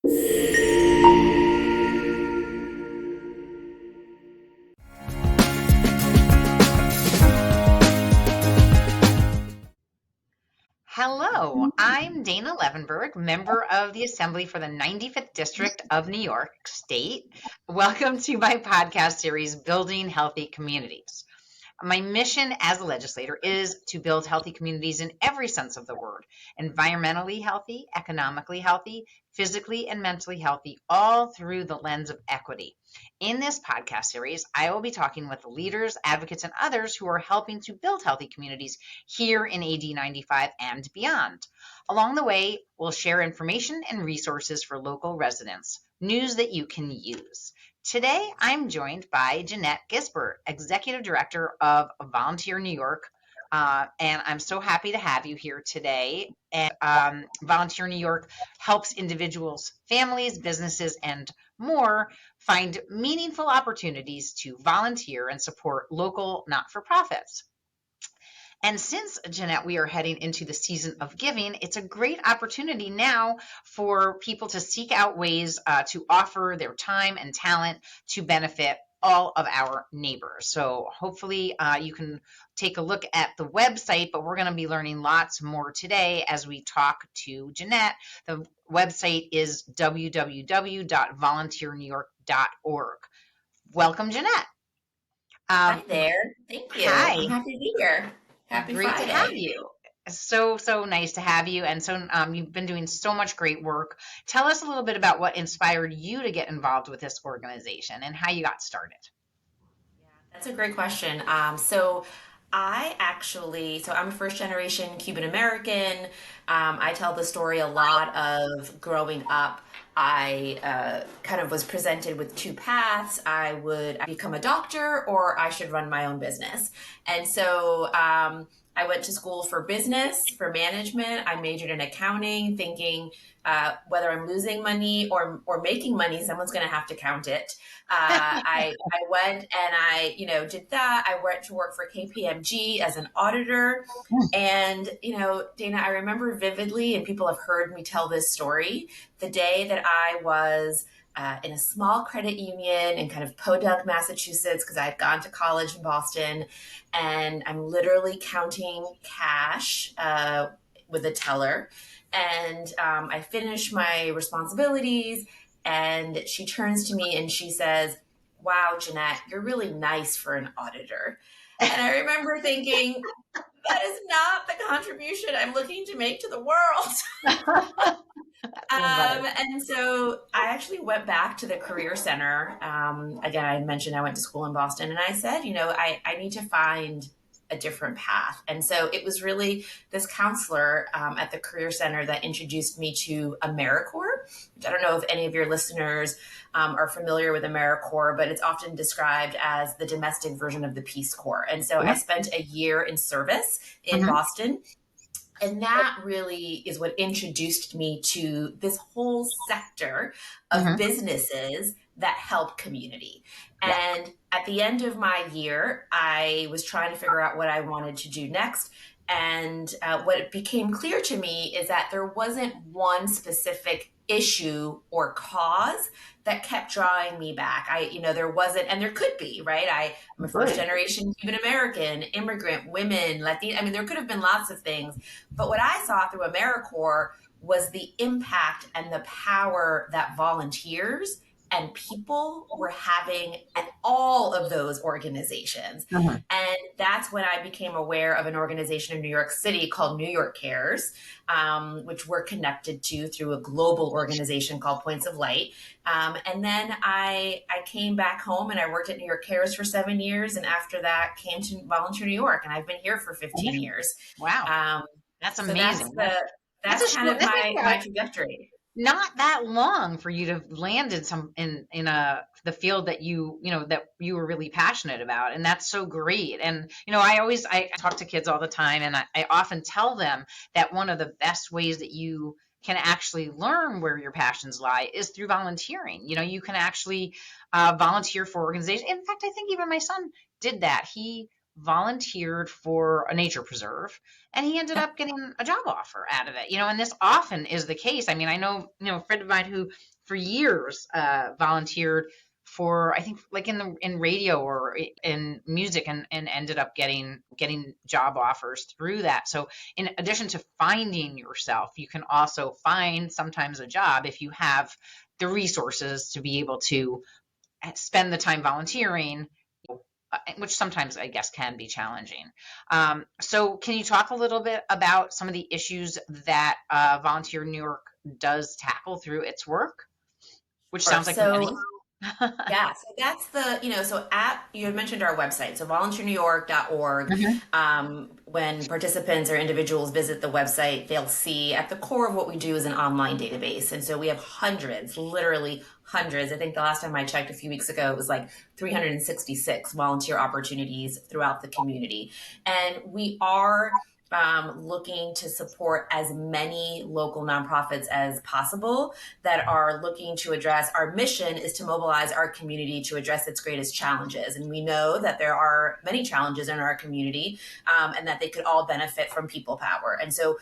Hello, I'm Dana Levenberg, member of the Assembly for the 95th District of New York State. Welcome to my podcast series, Building Healthy Communities. My mission as a legislator is to build healthy communities in every sense of the word: environmentally healthy, economically healthy, physically and mentally healthy, all through the lens of equity. In this podcast series, I will be talking with leaders, advocates, and others who are helping to build healthy communities here in AD 95 and beyond. Along the way, we'll share information and resources for local residents, news that you can use. Today, I'm joined by Jeanette Gisbert, Executive Director of Volunteer New York. And I'm so happy to have you here today. And Volunteer New York helps individuals, families, businesses, and more find meaningful opportunities to volunteer and support local not-for-profits. And since, Jeanette, we are heading into the season of giving, it's a great opportunity now for people to seek out ways to offer their time and talent to benefit all of our neighbors. So hopefully you can take a look at the website, but we're going to be learning lots more today as we talk to Jeanette. The website is www.volunteernewyork.org. Welcome, Jeanette. Hi there. Thank you. Hi. I'm happy to be here. Happy Great to have Friday. you. So nice to have you. And so you've been doing so much great work. Tell us a little bit about what inspired you to get involved with this organization and how you got started. That's a great question. I'm a first generation Cuban American. I tell the story a lot of growing up. I kind of was presented with two paths. I would become a doctor or I should run my own business. I went to school for business, for management. I majored in accounting, thinking whether I'm losing money or making money, someone's going to have to count it. I went and did that. I went to work for KPMG as an auditor. And, Dana, I remember vividly, and people have heard me tell this story, the day that I was in a small credit union in kind of Podunk, Massachusetts, because I had gone to college in Boston. And I'm literally counting cash with a teller. And I finish my responsibilities. And she turns to me and she says, "Wow, Jeanette, you're really nice for an auditor." And I remember thinking, that is not the contribution I'm looking to make to the world. And so I actually went back to the Career Center. Again, I mentioned I went to school in Boston, and I said, I need to find a different path. And so it was really this counselor at the Career Center that introduced me to AmeriCorps, which I don't know if any of your listeners are familiar with AmeriCorps, but it's often described as the domestic version of the Peace Corps. And so I spent a year in service in Boston. And that really is what introduced me to this whole sector of businesses that help community. And at the end of my year, I was trying to figure out what I wanted to do next. And what became clear to me is that there wasn't one specific issue or cause that kept drawing me back. There wasn't, and there could be, right? I'm a first generation Cuban American, immigrant, women, Latina. I mean, there could have been lots of things. But what I saw through AmeriCorps was the impact and the power that volunteers and people were having at all of those organizations. And that's when I became aware of an organization in New York City called New York Cares, which we're connected to through a global organization called Points of Light. And then I came back home and I worked at New York Cares for 7 years. And after that came to Volunteer New York, and I've been here for 15 years. Wow. That's amazing. That's kind of my trajectory. Not that long for you to land in the field that that you were really passionate about, and that's so great. And I talk to kids all the time, and I often tell them that one of the best ways that you can actually learn where your passions lie is through volunteering. You can actually volunteer for organizations. In fact, I think even my son did that. He volunteered for a nature preserve, and he ended up getting a job offer out of it. And this often is the case. I mean, I know, a friend of mine who for years volunteered for, I think, like in radio or in music, and ended up getting job offers through that. So in addition to finding yourself, you can also find sometimes a job if you have the resources to be able to spend the time volunteering, which sometimes I guess can be challenging. So can you talk a little bit about some of the issues that Volunteer New York does tackle through its work, which Sure. sounds like many? So yeah, so that's so you had mentioned our website, so volunteernewyork.org. Mhm. When participants or individuals visit the website, they'll see at the core of what we do is an online database. And so we have hundreds, literally hundreds. I think the last time I checked a few weeks ago, it was like 366 volunteer opportunities throughout the community. And we are looking to support as many local nonprofits as possible that are looking to address. Our mission is to mobilize our community to address its greatest challenges. And we know that there are many challenges in our community, and that they could all benefit from people power. And so,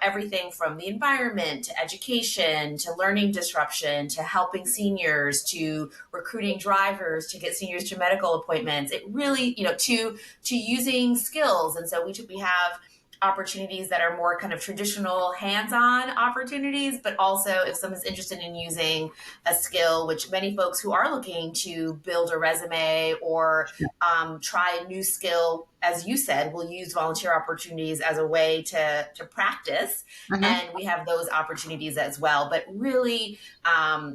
everything from the environment to education to learning disruption to helping seniors to recruiting drivers to get seniors to medical appointments, it really, to using skills. And so we have opportunities that are more kind of traditional hands-on opportunities, but also if someone's interested in using a skill, which many folks who are looking to build a resume or try a new skill, as you said, will use volunteer opportunities as a way to practice. Mhm. And we have those opportunities as well. But really,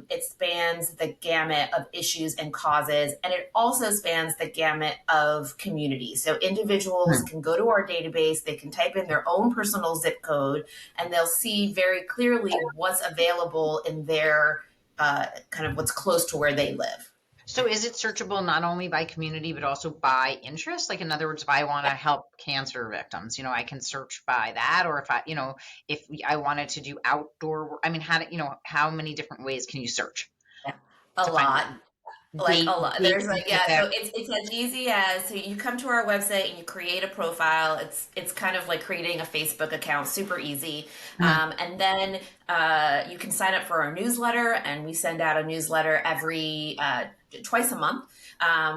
it spans the gamut of issues and causes, and it also spans the gamut of communities. So individuals can go to our database, they can type in their own personal zip code, and they'll see very clearly what's available in their kind of what's close to where they live. So is it searchable not only by community but also by interest? Like, in other words, if I want to help cancer victims, I can search by that. Or if I wanted to do outdoor work, I mean, how many different ways can you search Yeah. A to find lot. Like date a lot. date There's like, yeah, specific? so it's as easy as, so you come to our website and you create a profile. It's kind of like creating a Facebook account, super easy. Mhm. And then you can sign up for our newsletter, and we send out a newsletter every twice a month,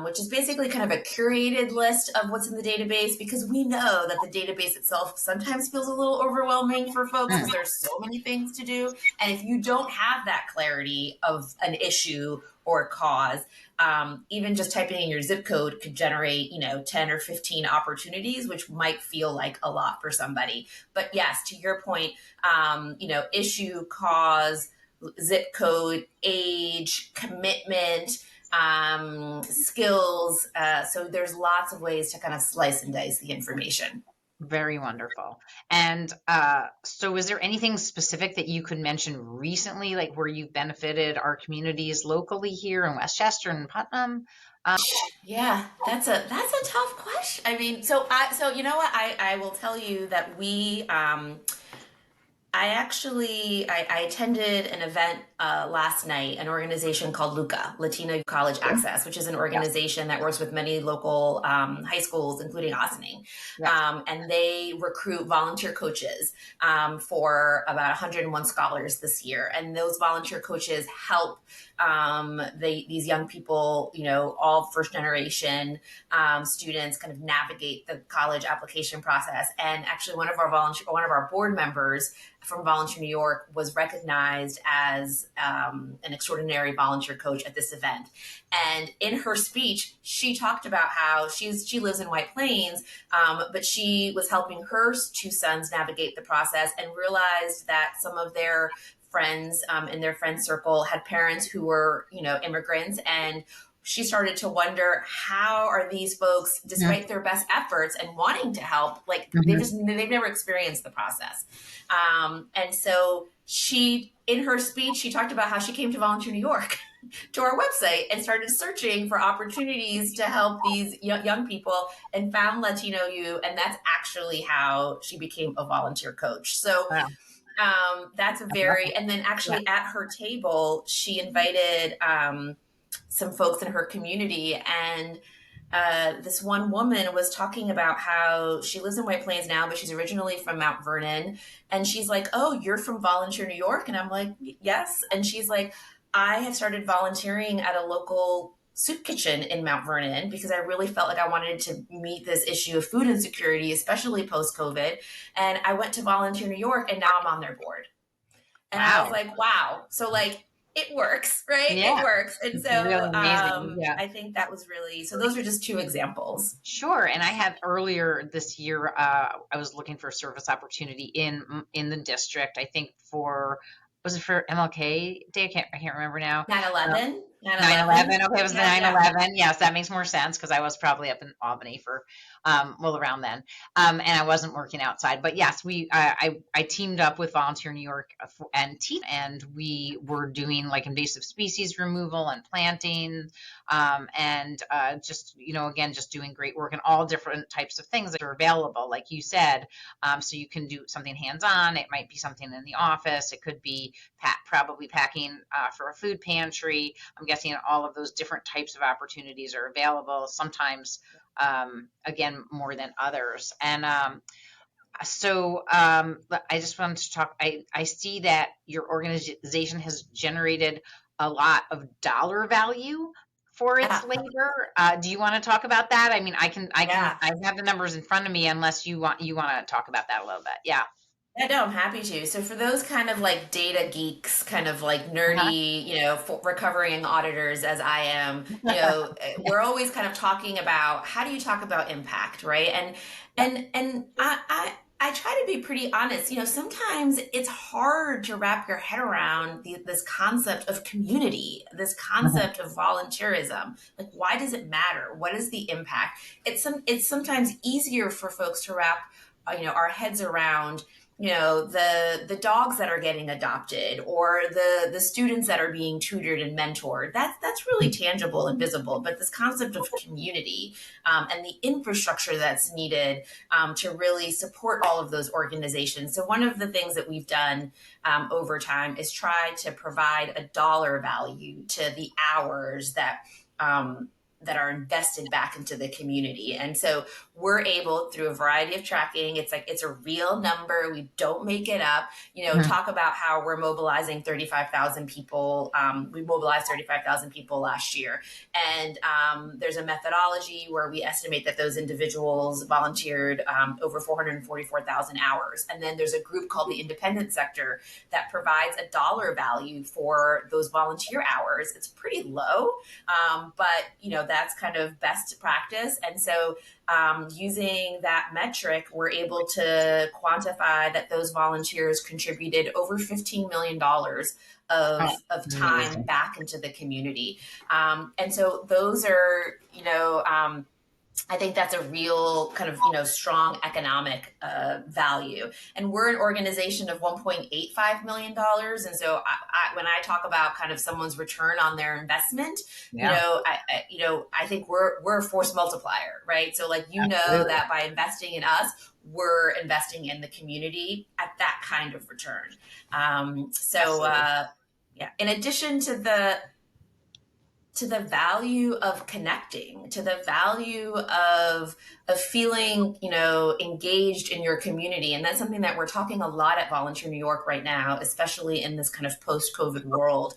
which is basically kind of a curated list of what's in the database, because we know that the database itself sometimes feels a little overwhelming for folks because Mhm. there's so many things to do. And if you don't have that clarity of an issue or cause, even just typing in your zip code could generate, 10 or 15 opportunities, which might feel like a lot for somebody. But yes, to your point, issue, cause, zip code, age, commitment, skills. So there's lots of ways to kind of slice and dice the information. Very wonderful. And so, is there anything specific that you could mention recently, like where you've benefited our communities locally here in Westchester and Putnam? Yeah, that's a tough question. I mean, so you know what? I will tell you that I attended an event last night, an organization called LUCA, Latino College Access, which is an Yes. organization that works with many local high schools, including Ossining. Yes. And they recruit volunteer coaches for about 101 scholars this year. And those volunteer coaches help these young people, all first generation students, kind of navigate the college application process. And actually, one of our board members from Volunteer New York was recognized as an extraordinary volunteer coach at this event. And in her speech, she talked about how she lives in White Plains, but she was helping her two sons navigate the process, and realized that some of their friends in their friend circle had parents who were, immigrants, and she started to wonder, how are these folks, Mhm. despite their best efforts and wanting to help, like Mhm. they've never experienced the process. And so in her speech, she talked about how she came to Volunteer New York to our website and started searching for opportunities to help these young people, and found Latino U. And that's actually how she became a volunteer coach. So Wow. that's a I love very, it. and then Yeah. actually at her table, she invited some folks in her community, and this one woman was talking about how she lives in White Plains now, but she's originally from Mount Vernon. And she's like, "Oh, you're from Volunteer New York?" And I'm like, "Yes." And she's like, "I have started volunteering at a local soup kitchen in Mount Vernon because I really felt like I wanted to meet this issue of food insecurity, especially post COVID. And I went to Volunteer New York and now I'm on their board." And I was Wow. like, wow. So like it works, right? It Yeah. works. And It's so really amazing. Yeah. I think that was really, so those are just two examples. Sure. And I had earlier this year, I was looking for a service opportunity in the district. I think for was it for MLK Day? I can't remember now. 9/11, 9/11. 9/11. Okay, it was the Yeah, nine yeah. eleven. Yes, that makes more sense because I was probably up in Albany for, well, around then, and I wasn't working outside. But yes, I teamed up with Volunteer New York and and we were doing like invasive species removal and planting, and just again just doing great work and all different types of things that are available, like you said. So you can do something hands on. It might be something in the office. It could be probably packing for a food pantry. I'm guessing all of those different types of opportunities are available, sometimes, again, more than others. And I just wanted to talk. I see that your organization has generated a lot of dollar value for its Yeah. labor. Do you want to talk about that? I mean, Yeah. I have the numbers in front of me, unless you want to talk about that a little bit. Yeah. Yeah, no, I'm happy to. So for those kind of like data geeks, kind of like Uh-huh. nerdy, recovering auditors as I am, Yeah. we're always kind of talking about how do you talk about impact, right? And Yeah. I try to be pretty honest. Sometimes it's hard to wrap your head around this concept of community, this Mhm. concept of volunteerism. Like, why does it matter? What is the impact? It's sometimes easier for folks to wrap, our heads around the dogs that are getting adopted or the students that are being tutored and mentored. That's really tangible and visible. But this concept of community, and the infrastructure that's needed, to really support all of those organizations. So one of the things that we've done, over time, is try to provide a dollar value to the hours um, that are invested back into the community. And so we're able, through a variety of tracking, it's a real number. We don't make it up. Mhm. Talk about how we're mobilizing 35,000 people. We mobilized 35,000 people last year. And there's a methodology where we estimate that those individuals volunteered over 444,000 hours. And then there's a group called the independent sector that provides a dollar value for those volunteer hours. It's pretty low, but that's kind of best practice. And so using that metric, we're able to quantify that those volunteers contributed over $15 million Oh, of time amazing. back into the community. And so those are, I think that's a real kind of strong economic value. And we're an organization of $1.85 million. And so when I talk about kind of someone's return on their investment, Yeah, I think we're a force multiplier, right? So like absolutely. that by investing in us, we're investing in the community at that kind of return. Absolutely. Yeah. In addition to the value of connecting, to the value of feeling engaged in your community. And that's something that we're talking a lot at Volunteer New York right now, especially in this kind of post-COVID world.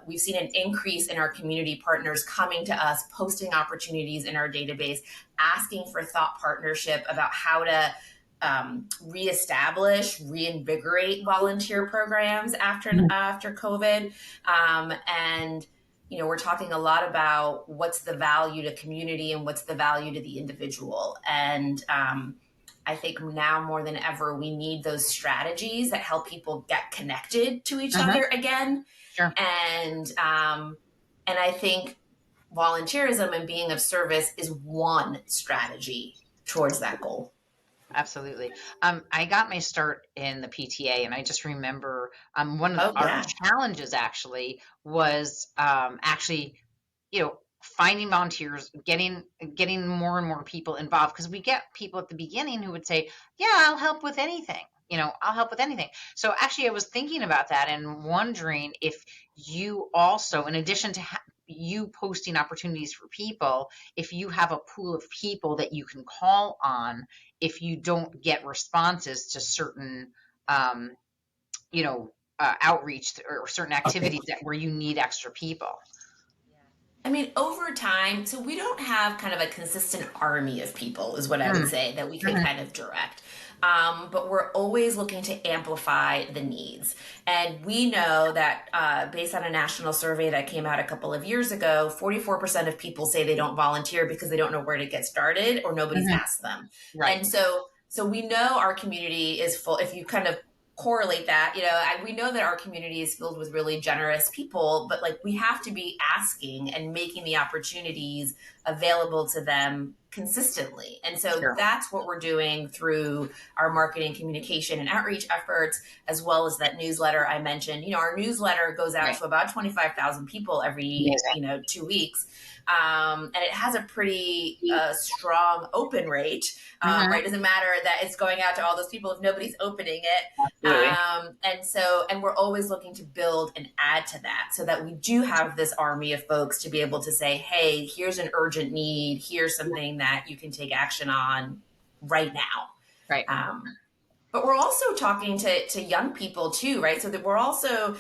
We've seen an increase in our community partners coming to us, posting opportunities in our database, asking for thought partnership about how to reestablish, reinvigorate volunteer programs after COVID. And we're talking a lot about what's the value to community and what's the value to the individual. And I think now more than ever, we need those strategies that help people get connected to each Mhm. other again. Sure. And I think volunteerism and being of service is one strategy towards that goal. Absolutely. I got my start in the PTA, and I just remember one of Oh our yeah. challenges actually was finding volunteers, getting more and more people involved, because we get people at the beginning who would say, "Yeah, I'll help with anything." I'll help with anything. So actually, I was thinking about that and wondering if you also, in addition to you posting opportunities for people, if you have a pool of people that you can call on, if you don't get responses to certain, um, outreach or certain activities that where you need extra people. I mean, over time, so we don't have kind of a consistent army of people, is what I would Mm, say, that we can mhm, kind of direct. But we're always looking to amplify the needs. And we know that based on a national survey that came out a couple of years ago, 44% of people say they don't volunteer because they don't know where to get started or nobody's mhm. asked them. Right. And so we know our community is full. If you kind of correlate that, we know that our community is filled with really generous people, but like we have to be asking and making the opportunities available to them consistently. And so Sure. that's what we're doing through our marketing, communication, and outreach efforts, as well as that newsletter I mentioned. Our newsletter goes out Right. to about 25,000 people every, Amazing. 2 weeks. And it has a pretty strong open rate, Mhm. right? It doesn't matter that it's going out to all those people if nobody's opening it. Absolutely. And we're always looking to build and add to that so that we do have this army of folks to be able to say, hey, here's an urgent need. Here's something that you can take action on right now. Right. But we're also talking to young people too, right? So that we're also,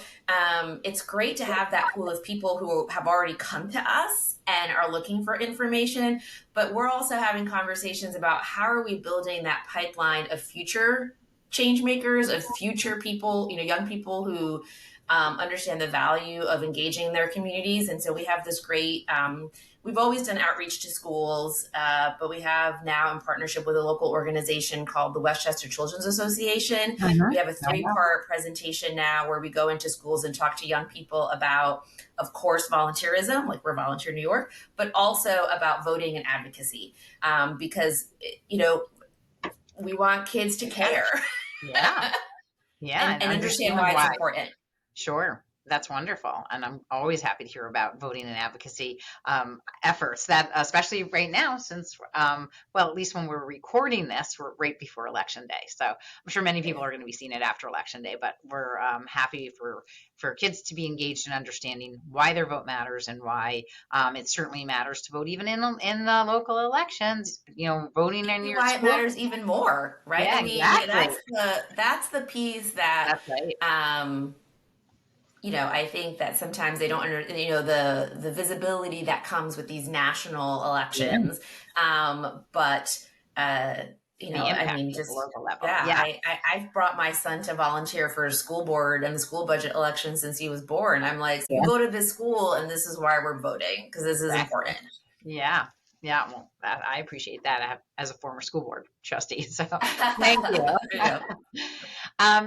it's great to have that pool of people who have already come to us and are looking for information. But we're also having conversations about how are we building that pipeline of future change makers, of future people, young people who understand the value of engaging in their communities. And so we have this great, we've always done outreach to schools, but we have now in partnership with a local organization called the Westchester Children's Association. We Mhm. have a I know. three-part presentation now where we go into schools and talk to young people about, of course, volunteerism, like we're Volunteer New York, but also about voting and advocacy, because, we want kids to care Yeah. Yeah. And and understand understand why it's why. important. Sure. That's wonderful. And I'm always happy to hear about voting and advocacy efforts that, especially right now, since, well, at least when we're recording this, we're right before Election Day. So I'm sure many people are going to be seeing it after Election Day, but we're happy for kids to be engaged in understanding why their vote matters and why it certainly matters to vote even in the local elections, voting in Maybe your why it school. matters even more, right? Yeah, I mean, exactly. that's the piece that That's right. I think that sometimes they don't the visibility that comes with these national Yeah. elections. But The I impact mean, at the just local level. yeah, Yeah. I've brought my son to volunteer for a school board and the school budget election since he was born. I'm like, you Yeah. go to this school and this is why we're voting because this is Exactly. important. Yeah. Yeah. Well, I appreciate that as a former school board trustee. So thank you. There you go.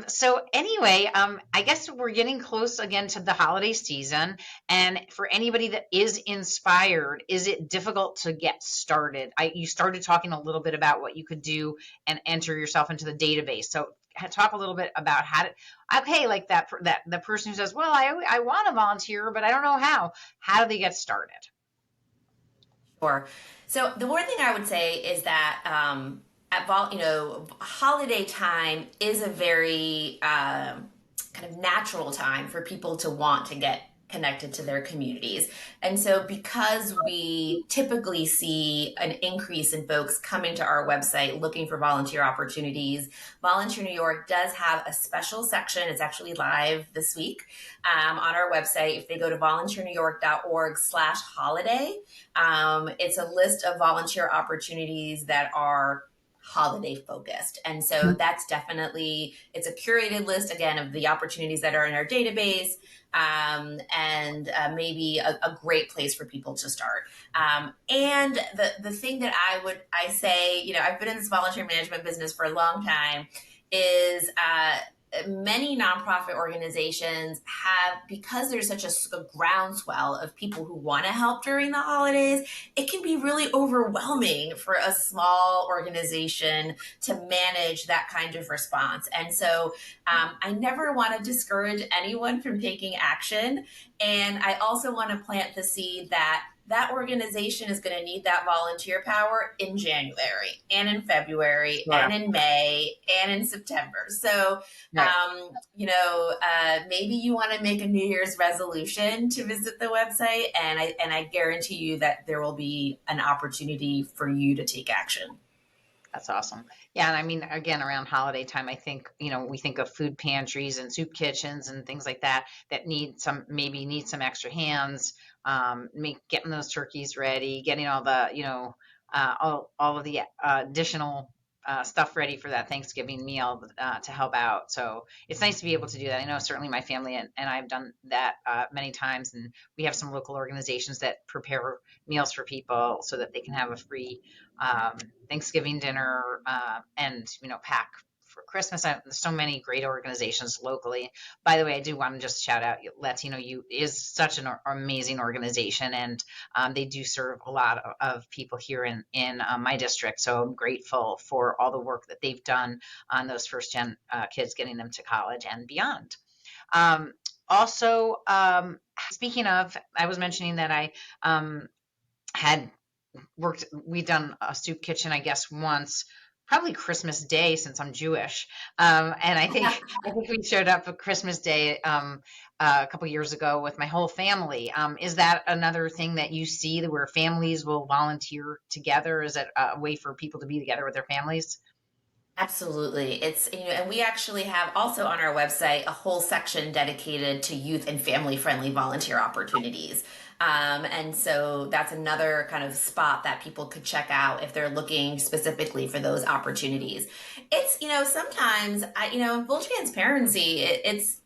So anyway, I guess we're getting close again to the holiday season. And for anybody that is inspired, is it difficult to get started? You started talking a little bit about what you could do and enter yourself into the database. So talk a little bit about how to, okay, like that the person who says, well, I want to volunteer, but I don't know how. How do they get started? Sure. So the one thing I would say is that holiday time is a very kind of natural time for people to want to get connected to their communities. And so because we typically see an increase in folks coming to our website looking for volunteer opportunities, Volunteer New York does have a special section. It's actually live this week on our website. If they go to volunteernewyork.org/holiday, it's a list of volunteer opportunities that are holiday focused. And so that's definitely, it's a curated list again of the opportunities that are in our database, and maybe a great place for people to start. And the thing that I say, I've been in this volunteer management business for a long time, is many nonprofit organizations have, because there's such a groundswell of people who want to help during the holidays, it can be really overwhelming for a small organization to manage that kind of response. And so I never want to discourage anyone from taking action. And I also want to plant the seed that that organization is going to need that volunteer power in January and in February and Sure. in May and in September. So, Right. maybe you want to make a New Year's resolution to visit the website, and I guarantee you that there will be an opportunity for you to take action. That's awesome. Yeah, and I mean, again, around holiday time, I think, we think of food pantries and soup kitchens and things like that that maybe need some extra hands, getting those turkeys ready, getting all the, all of the additional stuff ready for that Thanksgiving meal to help out. So it's nice to be able to do that. I know certainly my family and I've done that many times, and we have some local organizations that prepare meals for people so that they can have a free um, Thanksgiving dinner, and pack for Christmas. There's so many great organizations locally. By the way, I do want to just shout out Latino You is such an amazing organization, and they do serve a lot of people here in my district. So I'm grateful for all the work that they've done on those first gen kids, getting them to college and beyond. Um, also, speaking of, I was mentioning that I had we've done a soup kitchen, I guess, once, probably Christmas Day, since I'm Jewish. And I think we showed up for Christmas Day a couple years ago with my whole family. Is that another thing that you see, that where families will volunteer together? Is it a way for people to be together with their families? Absolutely. And we actually have also on our website a whole section dedicated to youth and family friendly volunteer opportunities. And so that's another kind of spot that people could check out if they're looking specifically for those opportunities. Sometimes full transparency, it's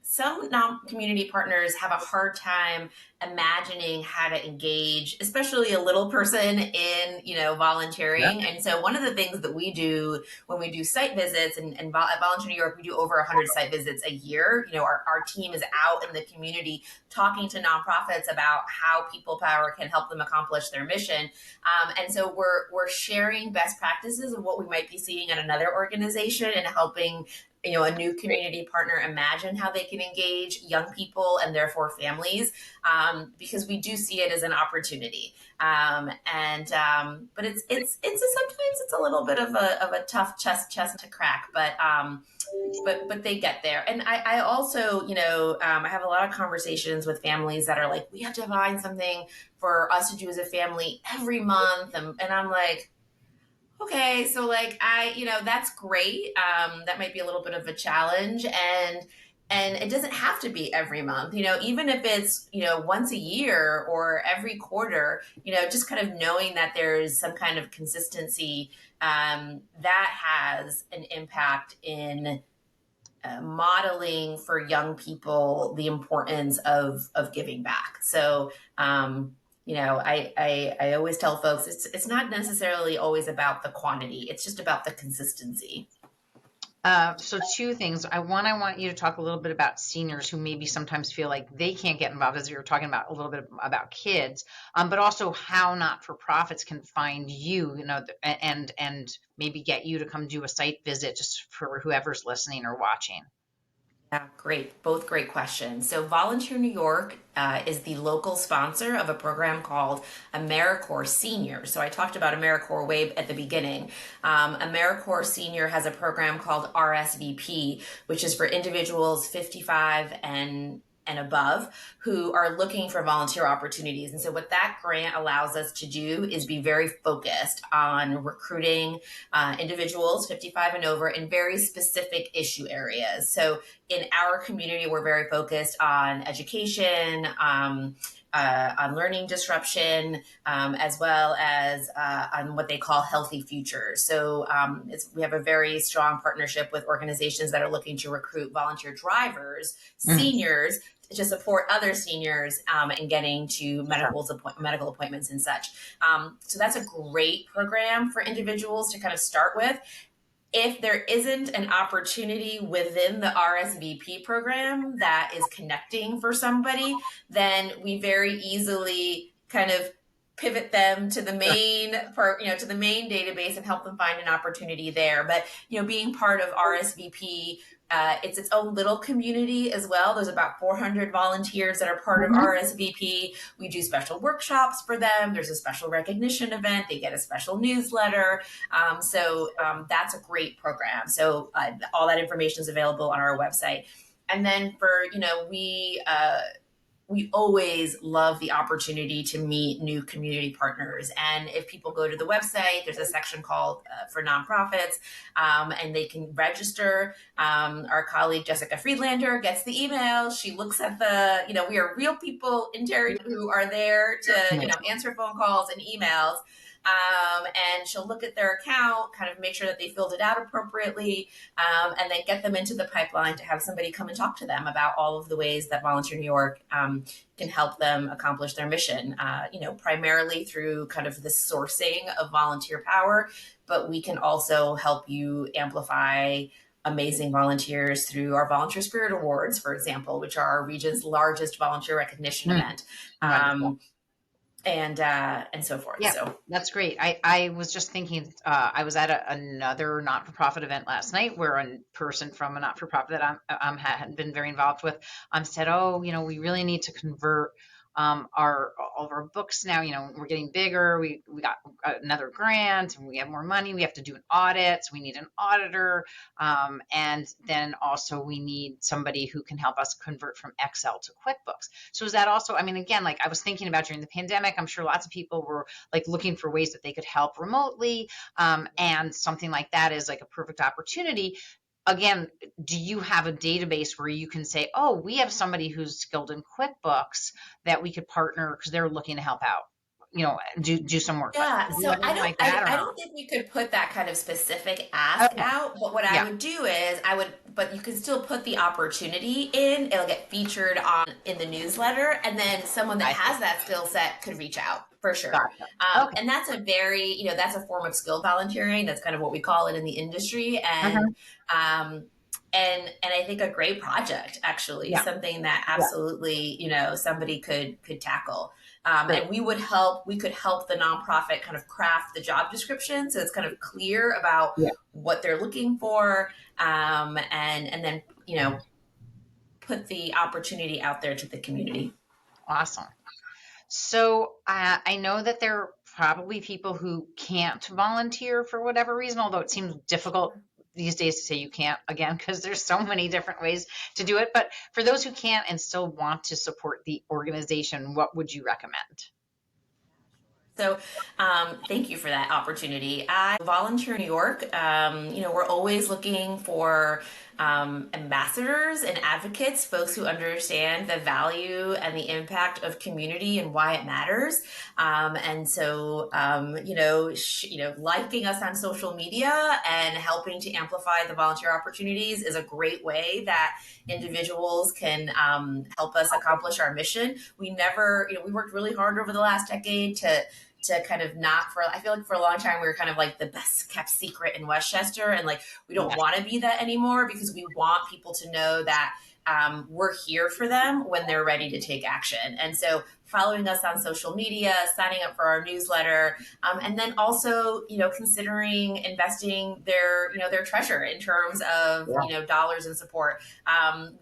some non-community partners have a hard time imagining how to engage, especially a little person in, Yeah. volunteering. And so one of the things that we do when we do site visits at Volunteer New York, we do over 100 site visits a year. Our team is out in the community talking to nonprofits about how people power can help them accomplish their mission. And so we're sharing best practices of what we might be seeing at another organization and helping a new Great. community partner imagine how they can engage young people and therefore families, because we do see it as an opportunity. But sometimes it's a little bit of a tough chest to crack, but they get there. And I also, I have a lot of conversations with families that are like, we have to find something for us to do as a family every month, and I'm like, okay, so like that's great. That might be a little bit of a challenge, and it doesn't have to be every month. Even if it's once a year or every quarter. Just kind of knowing that there's some kind of consistency, that has an impact in modeling for young people the importance of giving back. So I always tell folks it's not necessarily always about the quantity; it's just about the consistency. So two things. I want you to talk a little bit about seniors who maybe sometimes feel like they can't get involved, as you were talking about a little bit about kids, but also how not-for-profits can find you, and maybe get you to come do a site visit, just for whoever's listening or watching. Yeah, great. Both great questions. So, Volunteer New York is the local sponsor of a program called AmeriCorps Senior. So, I talked about AmeriCorps way at the beginning. AmeriCorps Senior has a program called RSVP, which is for individuals 55 and above who are looking for volunteer opportunities. And so, what that grant allows us to do is be very focused on recruiting individuals 55 and over in very specific issue areas. So, in our community, we're very focused on education, on learning disruption, as well as on what they call healthy futures. So we have a very strong partnership with organizations that are looking to recruit volunteer drivers, Mm, seniors, to support other seniors in getting to sure. medical appointments and such. So that's a great program for individuals to kind of start with. If there isn't an opportunity within the RSVP program that is connecting for somebody, then we very easily kind of pivot them to the main database and help them find an opportunity there. But being part of RSVP It's its own little community as well. There's about 400 volunteers that are part of RSVP. We do special workshops for them. There's a special recognition event. They get a special newsletter. That's a great program. So all that information is available on our website. And then we always love the opportunity to meet new community partners. And if people go to the website, there's a section called for nonprofits, and they can register. Our colleague Jessica Friedlander gets the email. She looks at we are real people in Tarrytown who are there to, answer phone calls and emails. And she'll look at their account, kind of make sure that they filled it out appropriately, and then get them into the pipeline to have somebody come and talk to them about all of the ways that Volunteer New York can help them accomplish their mission, primarily through kind of the sourcing of volunteer power, but we can also help you amplify amazing volunteers through our Volunteer Spirit Awards, for example, which are our region's largest volunteer recognition event. And so forth. Yeah, so that's great. I was just thinking, I was at another not-for-profit event last night where a person from a not-for-profit that I had been very involved with said, oh, we really need to convert all of our books now. We're getting bigger. We got another grant and we have more money. We have to do an audit. So we need an auditor. And then also we need somebody who can help us convert from Excel to QuickBooks. So is that also, again, like I was thinking about during the pandemic, I'm sure lots of people were like looking for ways that they could help remotely. And something like that is like a perfect opportunity. Again, do you have a database where you can say, oh, we have somebody who's skilled in QuickBooks that we could partner because they're looking to help out, do some work? Yeah, so I No? don't think we could put that kind of specific ask Okay. out, but what I Yeah. would do is but you can still put the opportunity in. It'll get featured in the newsletter, and then someone that I see. has that skill set could reach out for sure. Gotcha. Okay. And that's that's a form of skill volunteering. That's kind of what we call it in the industry, Mhm. um, and I think a great project, actually, Yeah. something that Yeah. absolutely somebody could tackle. Great. And we could help the nonprofit kind of craft the job description so it's kind of clear about Yeah. what they're looking for, and then put the opportunity out there to the community. Awesome. So I know that there are probably people who can't volunteer for whatever reason, although it seems difficult these days to say you can't, again, because there's so many different ways to do it. But for those who can't and still want to support the organization, what would you recommend? So, thank you for that opportunity. I volunteer in New York. We're always looking for ambassadors and advocates, folks who understand the value and the impact of community and why it matters. Liking us on social media and helping to amplify the volunteer opportunities is a great way that individuals can help us accomplish our mission. We worked really hard over the last decade to kind of I feel like for a long time we were kind of like the best kept secret in Westchester, and like we don't Yeah. want to be that anymore because we want people to know that we're here for them when they're ready to take action. And so following us on social media, signing up for our newsletter, and then also considering investing their treasure in terms of dollars and support.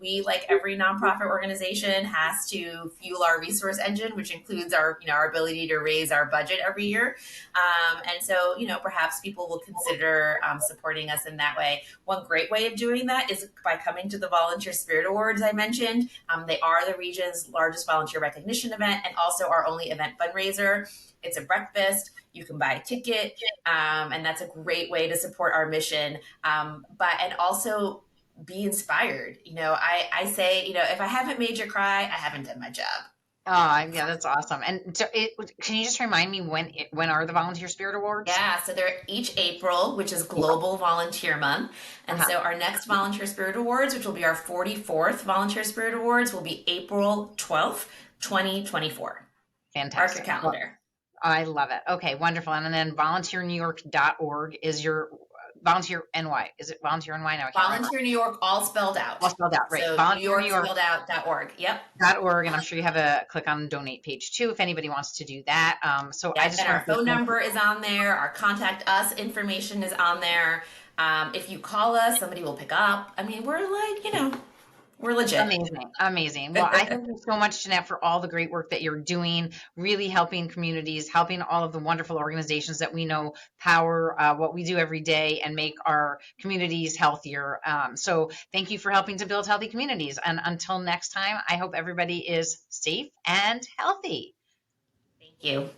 We, like every nonprofit organization, has to fuel our resource engine, which includes our ability to raise our budget every year. And so perhaps people will consider supporting us in that way. One great way of doing that is by coming to the Volunteer Spirit Awards I mentioned. They are the region's largest volunteer recognition event and also our only event fundraiser. It's a breakfast. You can buy a ticket, and that's a great way to support our mission. And also be inspired. I say, if I haven't made you cry, I haven't done my job. Oh, yeah, that's awesome. And so can you just remind me when are the Volunteer Spirit Awards? Yeah, so they're each April, which is Yeah. Global Volunteer Month. And Uh-huh. so our next Volunteer Spirit Awards, which will be our 44th Volunteer Spirit Awards, will be April 12th, 2024. Mark your Fantastic. Well, calendar. I love it. Okay, wonderful. And then volunteernewyork.org is your volunteer NY. Is it volunteer NY? No, I can't remember. Volunteer New York, all spelled All out. spelled out, right? So New York spelled out.org. Yep. Volunteernewyork.org. And I'm sure you have a click on donate page too if anybody wants to do that. So I Yep. just And want our to say phone thank you. number is on there. Our contact us information is on there. If you call us, somebody will pick up. I mean, we're like, we're legit. Amazing. Amazing. Well, I thank you so much, Jeanette, for all the great work that you're doing, really helping communities, helping all of the wonderful organizations that we know power what we do every day and make our communities healthier. So thank you for helping to build healthy communities. And until next time, I hope everybody is safe and healthy. Thank you.